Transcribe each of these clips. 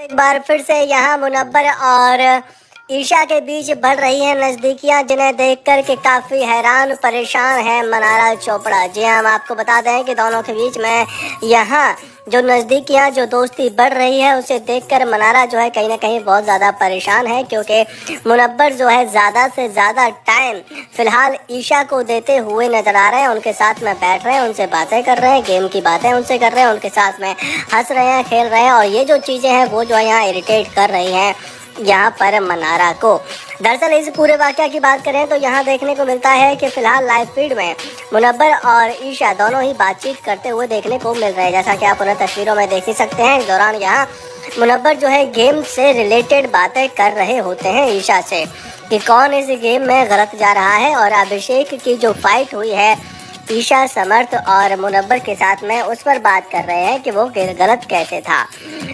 एक बार फिर से यहाँ मुनव्वर और ईशा के बीच बढ़ रही है नज़दीकियाँ, जिन्हें देख कर के काफ़ी हैरान परेशान है मनारा चोपड़ा। जी हाँ, हम आपको बता दें कि दोनों के बीच में यहाँ जो नज़दीकियाँ, जो दोस्ती बढ़ रही है, उसे देखकर मनारा जो है कहीं ना कहीं बहुत ज़्यादा परेशान है, क्योंकि मुनव्वर जो है ज़्यादा से ज़्यादा टाइम फ़िलहाल ईशा को देते हुए नज़र आ रहे हैं। उनके साथ में बैठ रहे हैं, उनसे बातें कर रहे हैं, गेम की बातें उनसे कर रहे हैं, उनके साथ में हंस रहे हैं, खेल रहे हैं, और ये जो चीज़ें हैं वो जो है यहाँ इरिटेट कर रही हैं यहाँ पर मनारा को। दरअसल इस पूरे वाक़या की बात करें तो यहाँ देखने को मिलता है कि फ़िलहाल लाइव फीड में मुनव्वर और ईशा दोनों ही बातचीत करते हुए देखने को मिल रहे हैं, जैसा कि आप उन्हें तस्वीरों में देख ही सकते हैं। इस दौरान यहाँ मुनव्वर जो है गेम से रिलेटेड बातें कर रहे होते हैं ईशा से कि कौन इस गेम में गलत जा रहा है, और अभिषेक की जो फाइट हुई है ईशा, समर्थ और मुनव्वर के साथ में, उस पर बात कर रहे हैं कि वो गलत कैसे था।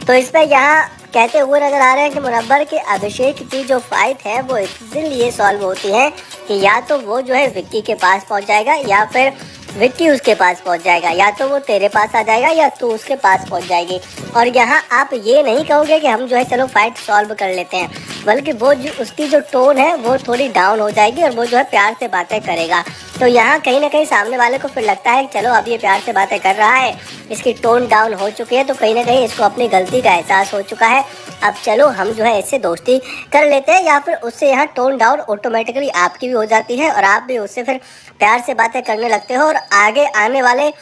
तो इस पर यहाँ कहते हुए नजर आ रहे हैं कि मुनव्वर के अभिषेक की जो फाइट है वो इसलिए सॉल्व होती है कि या तो वो जो है विक्की के पास पहुंच जाएगा, या फिर विक्की उसके पास पहुंच जाएगा, या तो वो तेरे पास आ जाएगा, या तू उसके पास पहुंच जाएगी। और यहाँ आप ये नहीं कहोगे कि हम जो है चलो फाइट सॉल्व कर लेते हैं, बल्कि वो जो उसकी जो टोन है वो थोड़ी डाउन हो जाएगी और वो जो है प्यार से बातें करेगा। तो यहाँ कहीं ना कहीं सामने वाले को फिर लगता है कि चलो अब ये प्यार से बातें कर रहा है, इसकी टोन डाउन हो चुकी है, तो कहीं ना कहीं इसको अपनी गलती का एहसास हो चुका है, अब चलो हम जो है इससे दोस्ती कर लेते हैं। या फिर उससे यहाँ टोन डाउन ऑटोमेटिकली आपकी भी हो जाती है और आप भी उससे फिर प्यार से बातें करने लगते हो, और आगे आने वाले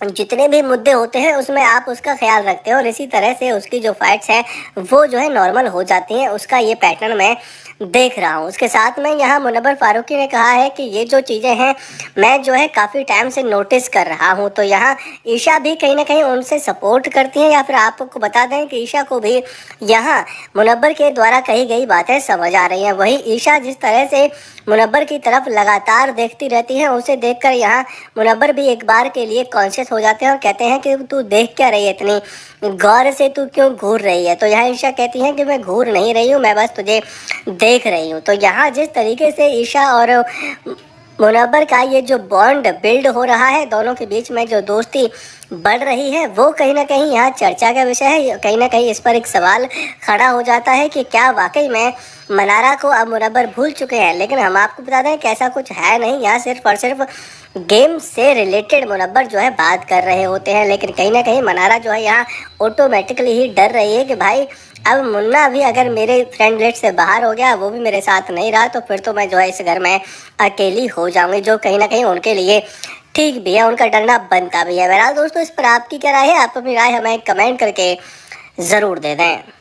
जितने भी मुद्दे होते हैं उसमें आप उसका ख्याल रखते हो, और इसी तरह से उसकी जो फाइट्स हैं वो जो है नॉर्मल हो जाती हैं। उसका ये पैटर्न मैं देख रहा हूँ। उसके साथ में यहाँ मुनव्वर फारूकी ने कहा है कि ये जो चीज़ें हैं मैं जो है काफ़ी टाइम से नोटिस कर रहा हूँ। तो यहाँ ईशा भी कहीं ना कहीं उनसे सपोर्ट करती हैं, या फिर आपको बता दें कि ईशा को भी यहाँ मुनव्वर के द्वारा कही गई बातें समझ आ रही हैं। वही ईशा जिस तरह से मुनव्वर की तरफ लगातार देखती रहती है, उसे देखकर यहाँ मुनव्वर भी एक बार के लिए कॉन्शियस हो जाते हैं और कहते हैं कि तू देख क्या रही है, इतनी गौर से तू क्यों घूर रही है। तो यहाँ ईशा कहती है कि मैं घूर नहीं रही हूँ, मैं बस तुझे देख रही हूँ। तो यहाँ जिस तरीके से ईशा और मुनव्वर का ये जो बॉन्ड बिल्ड हो रहा है, दोनों के बीच में जो दोस्ती बढ़ रही है, वो कहीं ना कहीं यहाँ चर्चा का विषय है। कहीं ना कहीं इस पर एक सवाल खड़ा हो जाता है कि क्या वाकई में मनारा को अब मुनव्वर भूल चुके हैं। लेकिन हम आपको बता दें कि ऐसा कुछ है नहीं, यहाँ सिर्फ और सिर्फ गेम से रिलेटेड मुनव्वर जो है बात कर रहे होते हैं। लेकिन कहीं ना कहीं मनारा जो है यहाँ ऑटोमेटिकली ही डर रही है कि भाई अब मुन्ना भी अगर मेरे फ्रेंड लिस्ट से बाहर हो गया, वो भी मेरे साथ नहीं रहा, तो फिर तो मैं जो है इस घर में अकेली हो जाऊंगी, जो कहीं ना कहीं उनके लिए ठीक भी है, उनका डरना बनता भी है। बहरहाल दोस्तों, इस पर आपकी क्या राय है? आप अपनी राय हमें कमेंट करके ज़रूर दे दें।